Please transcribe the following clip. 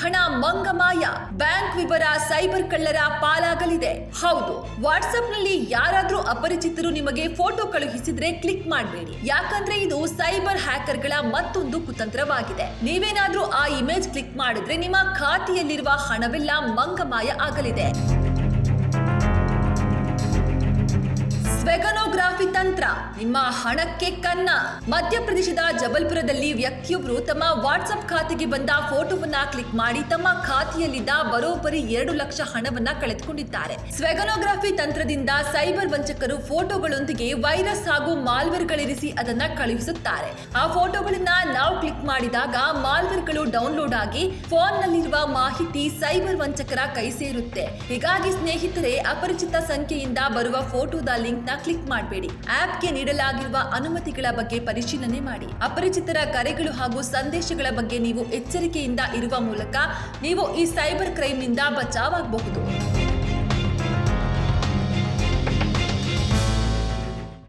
ಹಣ ಮಂಗಮಾಯ, ಬ್ಯಾಂಕ್ ವಿವರ ಸೈಬರ್ ಕಳ್ಳರ ಪಾಲಾಗಲಿದೆ. ಹೌದು, ವಾಟ್ಸ್ಆಪ್ನಲ್ಲಿ ಯಾರಾದ್ರೂ ಅಪರಿಚಿತರು ನಿಮಗೆ ಫೋಟೋ ಕಳುಹಿಸಿದ್ರೆ ಕ್ಲಿಕ್ ಮಾಡಬೇಡಿ. ಯಾಕಂದ್ರೆ ಇದು ಸೈಬರ್ ಹ್ಯಾಕರ್ಗಳ ಮತ್ತೊಂದು ಕುತಂತ್ರವಾಗಿದೆ. ನೀವೇನಾದ್ರೂ ಆ ಇಮೇಜ್ ಕ್ಲಿಕ್ ಮಾಡಿದ್ರೆ ನಿಮ್ಮ ಖಾತೆಯಲ್ಲಿರುವ ಹಣವೆಲ್ಲ ಮಂಗಮಾಯ ಆಗಲಿದೆ. ಸ್ವೆಗನೋಗ್ರಾಫಿ ತಂತ್ರ ನಿಮ್ಮ ಹಣಕ್ಕೆ ಕನ್ನ. ಮಧ್ಯಪ್ರದೇಶದ ಜಬಲ್ಪುರದಲ್ಲಿ ವ್ಯಕ್ತಿಯೊಬ್ಬರು ತಮ್ಮ ವಾಟ್ಸ್ಆಪ್ ಖಾತೆಗೆ ಬಂದ ಫೋಟೋವನ್ನ ಕ್ಲಿಕ್ ಮಾಡಿ ತಮ್ಮ ಖಾತೆಯಲ್ಲಿದ್ದ ಬರೋಬ್ಬರಿ 2 ಲಕ್ಷ ಹಣವನ್ನ ಕಳೆದುಕೊಂಡಿದ್ದಾರೆ. ಸ್ವೆಗನೋಗ್ರಾಫಿ ತಂತ್ರದಿಂದ ಸೈಬರ್ ವಂಚಕರು ಫೋಟೋಗಳೊಂದಿಗೆ ವೈರಸ್ ಹಾಗೂ ಮಾಲ್ವೇರ್ಗಳಿರಿಸಿ ಅದನ್ನ ಕಳುಹಿಸುತ್ತಾರೆ. ಆ ಫೋಟೋಗಳನ್ನ ನಾವು ಕ್ಲಿಕ್ ಮಾಡಿದಾಗ ಮಾಲ್ವೇರ್ಗಳು ಡೌನ್ಲೋಡ್ ಆಗಿ ಫೋನ್ನಲ್ಲಿರುವ ಮಾಹಿತಿ ಸೈಬರ್ ವಂಚಕರ ಕೈ ಸೇರುತ್ತೆ. ಹೀಗಾಗಿ ಸ್ನೇಹಿತರೆ, ಅಪರಿಚಿತ ಸಂಖ್ಯೆಯಿಂದ ಬರುವ ಫೋಟೋದ ಲಿಂಕ್ ಕ್ಲಿಕ್ ಮಾಡಬೇಡಿ. ಆಪ್ಗೆ ನೀಡಲಾಗಿರುವ ಅನುಮತಿಗಳ ಬಗ್ಗೆ ಪರಿಶೀಲನೆ ಮಾಡಿ. ಅಪರಿಚಿತರ ಕರೆಗಳು ಹಾಗೂ ಸಂದೇಶಗಳ ಬಗ್ಗೆ ನೀವು ಎಚ್ಚರಿಕೆಯಿಂದ ಇರುವ ಮೂಲಕ ನೀವು ಈ ಸೈಬರ್ ಕ್ರೈಮ್ನಿಂದ ಬಚಾವಾಗಬಹುದು.